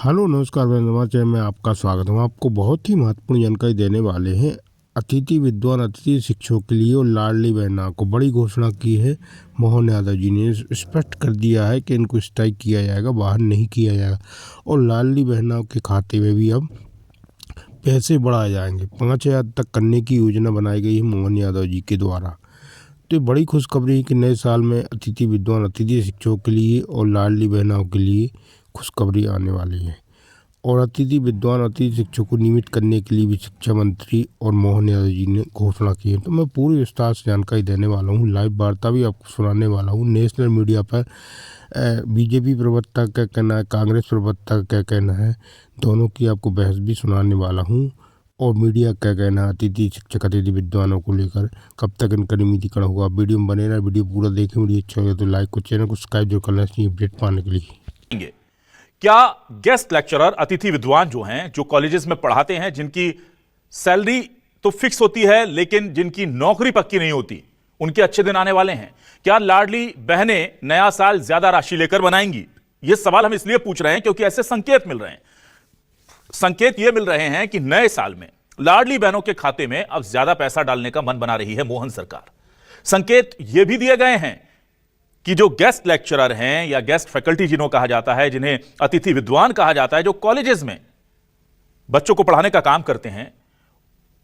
Hello नमस्कार मैं समाचार में आपका स्वागत है। हम आपको बहुत ही महत्वपूर्ण जानकारी देने वाले हैं। अतिथि विद्वान अतिथि शिक्षकों के लिए और लाडली बहना को बड़ी घोषणा की है। मोहन यादव जी ने स्पष्ट कर दिया है कि इनको स्ट्राइक किया जाएगा, बाहर नहीं किया जाएगा और लाडली बहनाओं के खाते में भी अब पैसे बढ़ाए जाएंगे। 5,000 तक करने की योजना बनाई गई है मोहन यादव जी के द्वारा। तो ये बड़ी खुशखबरी है कि नए साल में अतिथि विद्वान अतिथि शिक्षकों के लिए और लाडली बहनाओं के लिए खुशखबरी आने वाली है। और अतिथि विद्वान अतिथि शिक्षकों को नियमित करने के लिए भी शिक्षा मंत्री और मोहन यादव जी ने घोषणा की है। तो मैं पूरी विस्तार से जानकारी देने वाला हूँ, लाइव वार्ता भी आपको सुनाने वाला हूँ। नेशनल मीडिया पर बीजेपी प्रवक्ता का कहना है, कांग्रेस प्रवक्ता का कहना है, दोनों की आपको बहस भी सुनाने वाला हूँ। और मीडिया का कहना है अतिथि शिक्षक अतिथि विद्वानों को लेकर कब तक इनका नियमितीकरण होगा। वीडियो में बने रहा, वीडियो पूरा देखें। वीडियो अच्छा लगे तो लाइक को, चैनल को सब्सक्राइब जो करना चाहिए अपडेट पाने के लिए। क्या गेस्ट लेक्चरर अतिथि विद्वान जो हैं, जो कॉलेजेस में पढ़ाते हैं, जिनकी सैलरी तो फिक्स होती है लेकिन जिनकी नौकरी पक्की नहीं होती, उनके अच्छे दिन आने वाले हैं? क्या लाडली बहनें नया साल ज्यादा राशि लेकर बनाएंगी? यह सवाल हम इसलिए पूछ रहे हैं क्योंकि ऐसे संकेत मिल रहे हैं। संकेत यह मिल रहे हैं कि नए साल में लाडली बहनों के खाते में अब ज्यादा पैसा डालने का मन बना रही है मोहन सरकार। संकेत यह भी दिए गए हैं कि जो गेस्ट लेक्चरर हैं या गेस्ट फैकल्टी जिन्हों कहा जाता है, जिन्हें अतिथि विद्वान कहा जाता है, जो कॉलेजेस में बच्चों को पढ़ाने का काम करते हैं,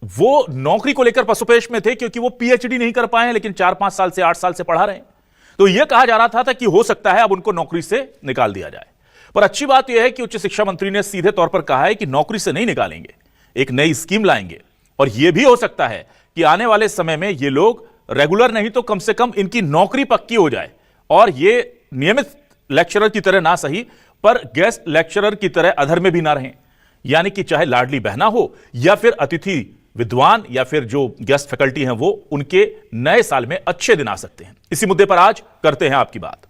वो नौकरी को लेकर पसोपेश में थे क्योंकि वो पीएचडी नहीं कर पाए, लेकिन 4-5 साल से 8 साल से पढ़ा रहे हैं। तो यह कहा जा रहा था कि हो सकता है अब उनको नौकरी से निकाल दिया जाए। पर अच्छी बात यह है कि उच्च शिक्षा मंत्री ने सीधे तौर पर कहा है कि नौकरी से नहीं निकालेंगे, एक नई स्कीम लाएंगे। और यह भी हो सकता है कि आने वाले समय में ये लोग रेगुलर नहीं तो कम से कम इनकी नौकरी पक्की हो जाए और ये नियमित लेक्चरर की तरह ना सही पर गेस्ट लेक्चरर की तरह अधर में भी ना रहें। यानी कि चाहे लाडली बहना हो या फिर अतिथि विद्वान या फिर जो गेस्ट फैकल्टी हैं, वो उनके नए साल में अच्छे दिन आ सकते हैं। इसी मुद्दे पर आज करते हैं आपकी बात।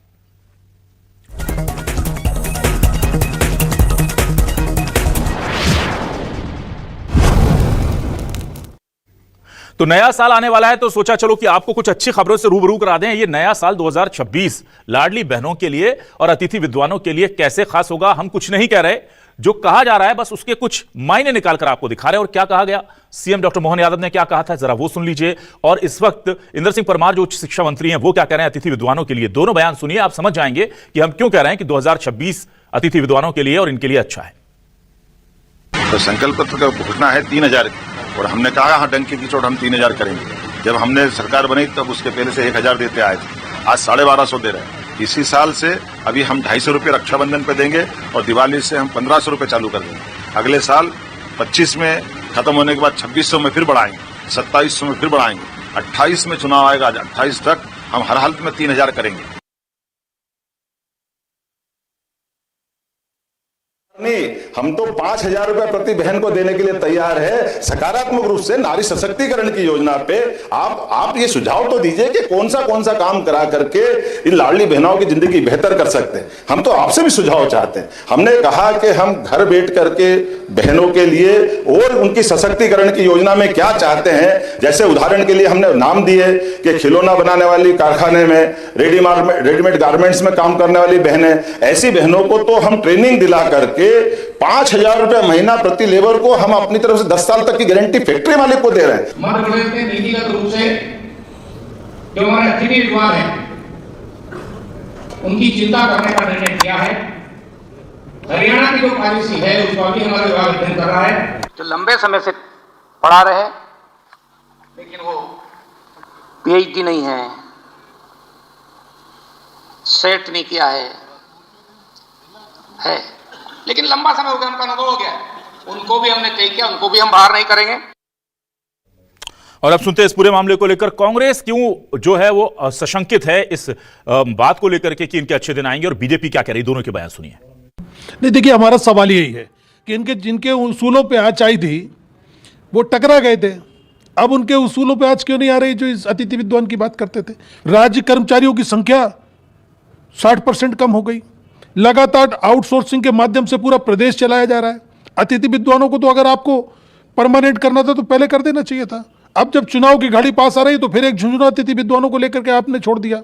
तो नया साल आने वाला है तो सोचा चलो कि आपको कुछ अच्छी खबरों से रूबरू करा दें। ये नया साल 2026 लाडली बहनों के लिए और अतिथि विद्वानों के लिए कैसे खास होगा, हम कुछ नहीं कह रहे। जो कहा जा रहा है बस उसके कुछ मायने निकालकर आपको दिखा रहे हैं। और क्या कहा गया, सीएम डॉक्टर मोहन यादव ने क्या कहा था, जरा वो सुन लीजिए। और इस वक्त इंदर सिंह परमार जो उच्च शिक्षा मंत्री हैं, वो क्या कह रहे हैं अतिथि विद्वानों के लिए। दोनों बयान सुनिए, आप समझ जाएंगे कि हम क्यों कह रहे हैं कि 2026 अतिथि विद्वानों के लिए और इनके लिए अच्छा है। तो संकल्प पत्र का घोषणा है 3,000 और हमने कहा हाँ डंके की चोट हम 3,000 करेंगे। जब हमने सरकार बनाई तब उसके पहले से 1,000 देते आए थे, आज 1,250 दे रहे हैं। इसी साल से अभी हम 250 रुपये रक्षाबंधन पे देंगे और दिवाली से हम 1,500 रुपये चालू कर देंगे। अगले साल 25 में खत्म होने के बाद 2,600 में फिर बढ़ाएंगे, 2,700 में फिर बढ़ाएंगे, 28 में चुनाव आएगा, 28 तक हम हर हालत में 3,000 करेंगे। नहीं, हम तो 5,000 रुपए प्रति बहन को देने के लिए तैयार है। सकारात्मक रूप से नारी सशक्तिकरण की योजना पे आप ये सुझाव तो दीजिए कि कौन सा काम करा करके इन लाडली बहनों की जिंदगी बेहतर कर सकते हैं। हम तो आपसे भी सुझाव चाहते हैं। हमने कहा कि हम घर बैठ करके बहनों के लिए और उनकी सशक्तिकरण की योजना में क्या चाहते हैं। जैसे उदाहरण के लिए हमने नाम दिए कि खिलौना बनाने वाली कारखाने में, रेडीमेड गारमेंट्स में काम करने वाली बहनें, ऐसी बहनों को तो हम ट्रेनिंग दिला करके 5,000 रुपए महीना प्रति लेबर को हम अपनी तरफ से 10 साल तक की गारंटी फैक्ट्री मालिक को दे रहे हैं। मध्य प्रदेश में नीतिगत रूप से जो हमारे अतिथि विद्वान हैं, उनकी चिंता करने का निर्णय किया है। हरियाणा की जो पॉलिसी है उसका भी हमारा विभाग अध्ययन कर रहा है। जो लंबे समय से पढ़ा रहे लेकिन वो पीएचडी नहीं है, सेट नहीं किया है लेकिन लंबा समय हो गया, उनका अनुभव हो गया, उनको भी हमने तय किया, उनको भी हम बाहर नहीं करेंगे। और अब सुनते हैं इस पूरे मामले को लेकर कांग्रेस क्यों जो है वो सशंकित है इस बात को लेकर के कि इनके अच्छे दिन आएंगे, और बीजेपी क्या कह रही, दोनों के बयान सुनिए। नहीं, देखिए हमारा सवाल यही है कि इनके जिनके उसूलों पे आज आई थी वो टकरा गए थे, अब उनके उसूलों पे आज क्यों नहीं आ रही जो इस अतिथि विद्वान की बात करते थे। राज्य कर्मचारियों की संख्या 60% कम हो गई, लगातार आउटसोर्सिंग के माध्यम से पूरा प्रदेश चलाया जा रहा है। अतिथि विद्वानों को तो अगर आपको परमानेंट करना था तो पहले कर देना चाहिए था। अब जब चुनाव की घड़ी पास आ रही तो फिर एक झुंझुनू अतिथि विद्वानों को लेकर के आपने छोड़ दिया।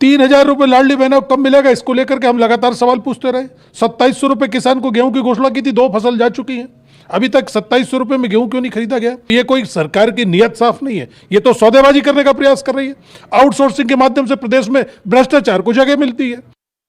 3,000 रुपये लाडली बहना कब मिलेगा, इसको लेकर के हम लगातार सवाल पूछते रहे। 2700 रुपये किसान को गेहूं की घोषणा की थी, 2 फसल जा चुकी हैं, अभी तक 2700 रुपये में गेहूं क्यों नहीं खरीदा गया? ये कोई सरकार की नीयत साफ नहीं है, ये तो सौदेबाजी करने का प्रयास कर रही है। आउटसोर्सिंग के माध्यम से प्रदेश में भ्रष्टाचार को जगह मिलती है।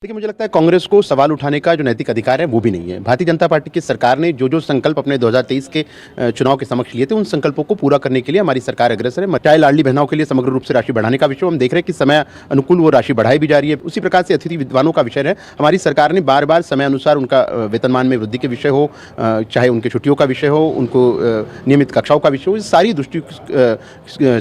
देखिए, मुझे लगता है कांग्रेस को सवाल उठाने का जो नैतिक अधिकार है वो भी नहीं है। भारतीय जनता पार्टी की सरकार ने जो संकल्प अपने 2023 के चुनाव के समक्ष लिए थे, उन संकल्पों को पूरा करने के लिए हमारी सरकार अग्रसर है। चाहे लाडली बहनाओं के लिए समग्र रूप से राशि बढ़ाने का विषय हम देख रहे हैं कि समय अनुकूल वो राशि बढ़ाई भी जा रही है। उसी प्रकार से अतिथि विद्वानों का विषय है, हमारी सरकार ने बार बार समय अनुसार उनका वेतनमान में वृद्धि के विषय हो, चाहे उनके छुट्टियों का विषय हो, उनको नियमित कक्षाओं का विषय हो, इस सारी दृष्टि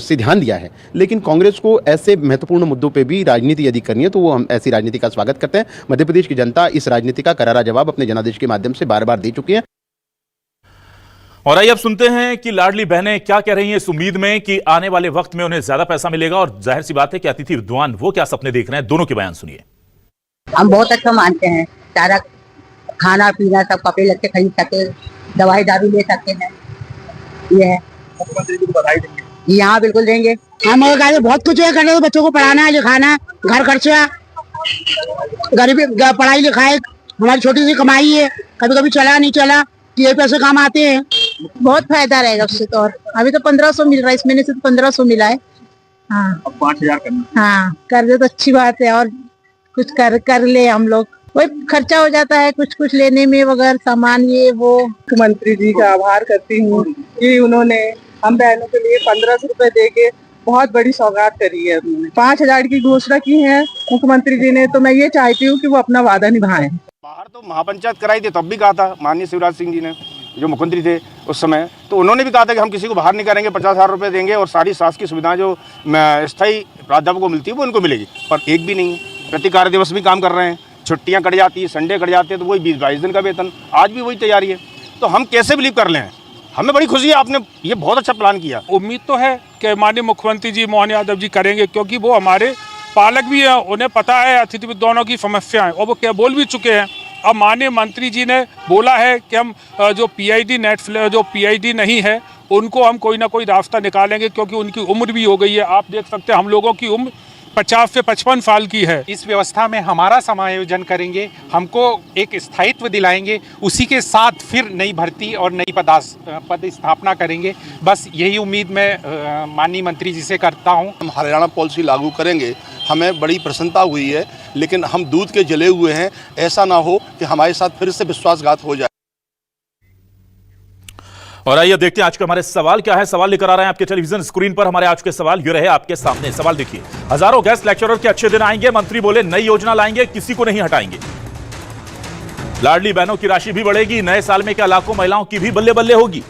से ध्यान दिया है। लेकिन कांग्रेस को ऐसे महत्वपूर्ण मुद्दों पर भी राजनीति यदि करनी है तो वो हम ऐसी राजनीति का स्वागत करते हैं। मध्य प्रदेश की जनता इस राजनीति का करारा जवाब अपने जनादेश के माध्यम से बार बार दे चुकी है। और आइए अब सुनते हैं कि लाडली बहनें क्या कह रही हैं इस उम्मीद में कि आने वाले वक्त में उन्हें ज्यादा पैसा मिलेगा, और जाहिर सी बात है कि अतिथि विद्वान वो क्या सपने देख रहे हैं। दोनों के बयान सुनिए। हम बहुत अच्छा मानते हैं, सारा खाना पीना सब, कपड़े लत्ते खरीद सके, दवाई दारू ले सकते हैं। ये है, बधाई देंगे। यहाँ बिल्कुल देंगे। हम बहुत कुछ कर रहे, बच्चों को पढ़ाना लिखाना, घर खर्चा, गरीबी, पढ़ाई लिखाई, हमारी छोटी सी कमाई है, कभी कभी चला नहीं चला, ये पैसे काम आते हैं। बहुत फायदा रहेगा उससे तो। और अभी तो 1500 मिल रहा है, इस महीने से तो 1500 मिला है। हाँ, अब 5000 करना। हाँ, कर दे तो अच्छी बात है, और कुछ कर ले हम लोग, वही खर्चा हो जाता है कुछ लेने में वगैरह सामान ये वो। मुख्यमंत्री जी का आभार करती हूँ कि उन्होंने हम बहनों के लिए 1500 रुपए दे के बहुत बड़ी सौगात करी है। उन्होंने 5000 की घोषणा की है मुख्यमंत्री जी ने, तो मैं ये चाहती हूँ कि वो अपना वादा निभाएं। बाहर तो महापंचायत कराई थी, तब भी कहा था माननीय शिवराज सिंह जी ने, जो मुख्यमंत्री थे उस समय, तो उन्होंने भी कहा था कि हम किसी को बाहर नहीं करेंगे, 50,000 रुपये देंगे और सारी शासकीय सुविधाएं जो स्थायी प्राध्यापकों को मिलती है वो उनको मिलेगी। पर एक भी नहीं, प्रति कार्य दिवस भी काम कर रहे हैं, छुट्टियाँ कट जाती है, संडे कट जाते हैं, तो वही 20-22 दिन का वेतन, आज भी वही तैयारी है। तो हम कैसे बिलीव कर लें? हमें बड़ी खुशी है, आपने ये बहुत अच्छा प्लान किया। उम्मीद तो है कि माननीय मुख्यमंत्री जी मोहन यादव जी करेंगे, क्योंकि वो हमारे पालक भी हैं, उन्हें पता है अतिथि विद्वानों की समस्याएं, और वो क्या बोल भी चुके हैं। अब माननीय मंत्री जी ने बोला है कि हम जो पीआईडी नहीं है उनको हम कोई ना कोई रास्ता निकालेंगे, क्योंकि उनकी उम्र भी हो गई है। आप देख सकते हैं हम लोगों की उम्र 50 से 55 साल की है। इस व्यवस्था में हमारा समायोजन करेंगे, हमको एक स्थायित्व दिलाएंगे, उसी के साथ फिर नई भर्ती और नई पद स्थापना करेंगे। बस यही उम्मीद मैं माननीय मंत्री जी से करता हूं। हम हरियाणा पॉलिसी लागू करेंगे, हमें बड़ी प्रसन्नता हुई है, लेकिन हम दूध के जले हुए हैं। ऐसा ना हो कि हमारे साथ फिर से विश्वासघात हो जाए। और आइए देखते हैं आज के हमारे सवाल क्या है। सवाल लेकर आ रहे हैं आपके टेलीविजन स्क्रीन पर। हमारे आज के सवाल ये रहे आपके सामने। सवाल देखिए, हजारों गेस्ट लेक्चरर के अच्छे दिन आएंगे, मंत्री बोले नई योजना लाएंगे, किसी को नहीं हटाएंगे। लाडली बहनों की राशि भी बढ़ेगी, नए साल में क्या लाखों महिलाओं की भी बल्ले बल्ले होगी।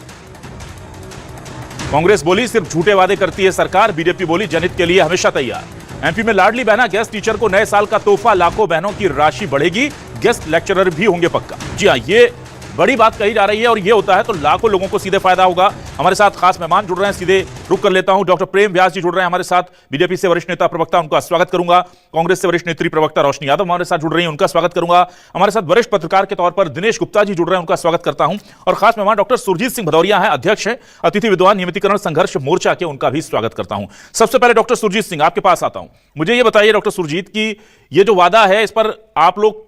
कांग्रेस बोली सिर्फ झूठे वादे करती है सरकार, बीजेपी बोली जनहित के लिए हमेशा तैयार। एमपी में लाडली बहना गेस्ट टीचर को नए साल का तोहफा, लाखों बहनों की राशि बढ़ेगी, गेस्ट लेक्चरर भी होंगे पक्का। जी हां, ये बड़ी बात कही जा रही है, और ये होता है तो लाखों लोगों को सीधे फायदा होगा। हमारे साथ खास मेहमान जुड़ रहे हैं, सीधे रुक कर लेता हूं। डॉक्टर प्रेम व्यास जी जुड़ रहे हैं हमारे साथ, बीजेपी से वरिष्ठ नेता प्रवक्ता, उनका स्वागत करूंगा। कांग्रेस से वरिष्ठ नेत्री प्रवक्ता रोशनी यादव हमारे साथ जुड़ रही हैं, उनका स्वागत करूंगा। हमारे साथ वरिष्ठ पत्रकार के तौर पर दिनेश गुप्ता जी जुड़ रहे हैं, उनका स्वागत करता हूं। और खास मेहमान डॉक्टर सुरजीत सिंह भदौरिया हैं, अध्यक्ष हैं अतिथि विद्वान नियमितीकरण संघर्ष मोर्चा के, उनका भी स्वागत करता हूं। सबसे पहले डॉक्टर सुरजीत सिंह आपके पास आता हूं। मुझे ये बताइए डॉक्टर सुरजीत की ये जो वादा है, इस पर आप लोग,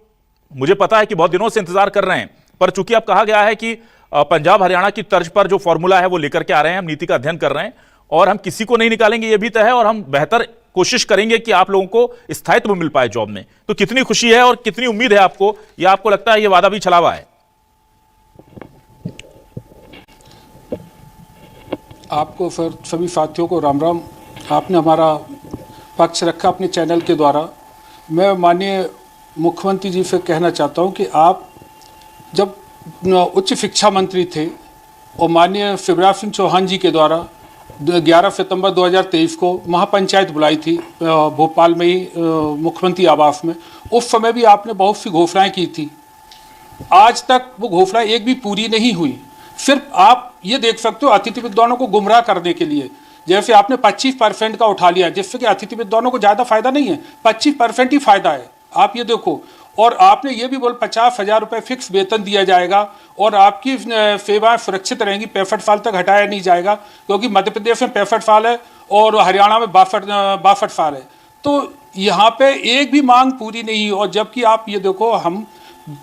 मुझे पता है कि बहुत दिनों से इंतजार कर रहे हैं, पर चूंकि अब कहा गया है कि पंजाब हरियाणा की तर्ज पर जो फॉर्मूला है वो लेकर के आ रहे हैं, हम नीति का अध्ययन कर रहे हैं, और हम किसी को नहीं निकालेंगे ये भी तय है, और हम बेहतर कोशिश करेंगे कि आप लोगों को स्थायित्व मिल पाए जॉब में। तो कितनी खुशी है और कितनी उम्मीद है आपको, या आपको लगता है ये वादा भी छलावा है? आपको फिर सभी साथियों को राम राम। आपने हमारा पक्ष रखा अपने चैनल के द्वारा। मैं माननीय मुख्यमंत्री जी से कहना चाहता हूं कि आप जब उच्च शिक्षा मंत्री थे और माननीय शिवराज सिंह चौहान जी के द्वारा 11 सितंबर 2023 को महापंचायत बुलाई थी भोपाल में ही मुख्यमंत्री आवास में, उस समय भी आपने बहुत सी घोषणाएं की थी। आज तक वो घोषणाएं एक भी पूरी नहीं हुई। सिर्फ आप ये देख सकते हो अतिथि विद्वानों को गुमराह करने के लिए, जैसे आपने 25% का उठा लिया, जिससे कि अतिथि विद्वानों को ज़्यादा फायदा नहीं है, 25% ही फायदा है। आप ये देखो, और आपने ये भी बोल 50,000 रुपये फिक्स वेतन दिया जाएगा और आपकी सेवाएं सुरक्षित रहेंगी, 65 साल तक हटाया नहीं जाएगा, क्योंकि मध्य प्रदेश में 65 साल है और हरियाणा में 62 साल है। तो यहाँ पे एक भी मांग पूरी नहीं, और जबकि आप ये देखो, हम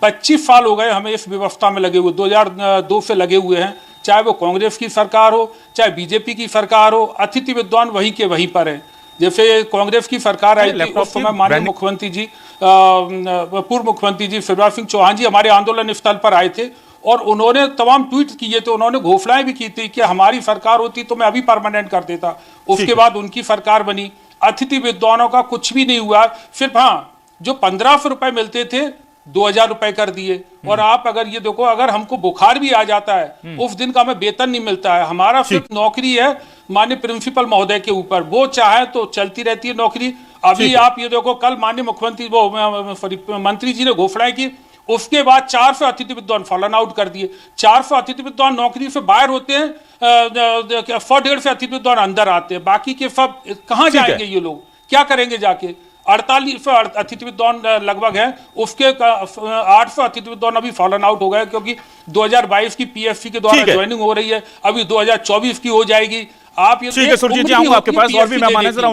25 साल हो गए हमें इस व्यवस्था में लगे हुए, 2002 से लगे हुए हैं, चाहे वो कांग्रेस की सरकार हो चाहे बीजेपी की सरकार हो, अतिथि विद्वान वहीं के वहीं पर है। जैसे कांग्रेस की सरकार आई थी उस समय माननीय मुख्यमंत्री जी, पूर्व मुख्यमंत्री जी शिवराज सिंह चौहान जी हमारे आंदोलन स्थल पर आए थे और उन्होंने तमाम ट्वीट किए थे, उन्होंने घोषणाएं भी की थी कि हमारी सरकार होती तो मैं अभी परमानेंट कर देता। उसके बाद उनकी सरकार बनी, अतिथि विद्वानों का कुछ भी नहीं हुआ, सिर्फ हाँ जो 1500 रुपए मिलते थे 2000 रुपए कर दिए। और आप अगर ये देखो, अगर हमको बुखार भी आ जाता है उस दिन का हमें वेतन नहीं मिलता है, हमारा सिर्फ नौकरी है माननीय प्रिंसिपल महोदय के ऊपर, वो चाहे तो चलती रहती है नौकरी। अभी आप ये देखो, कल माननीय मुख्यमंत्री वो मंत्री जी ने घोषणा की, उसके बाद 400 अतिथि विद्वान फॉलन आउट कर दिए। 400 अतिथि विद्वान नौकरी से बाहर होते हैं, 150 अतिथि विद्वान अंदर आते हैं, बाकी के सब कहाँ जाएंगे ये लोग, क्या करेंगे जाके। 48 अतिथि विद्वान लगभग है, उसके 800 अतिथि विद्वान अभी फॉलन आउट हो गए, क्योंकि 2022 की पीएससी के द्वारा ज्वाइनिंग हो रही है, अभी 2024 की हो जाएगी। आप ये ठीक है सुरजीत जी, आऊंगा आपके पास, और भी मेहमान हैं, जरा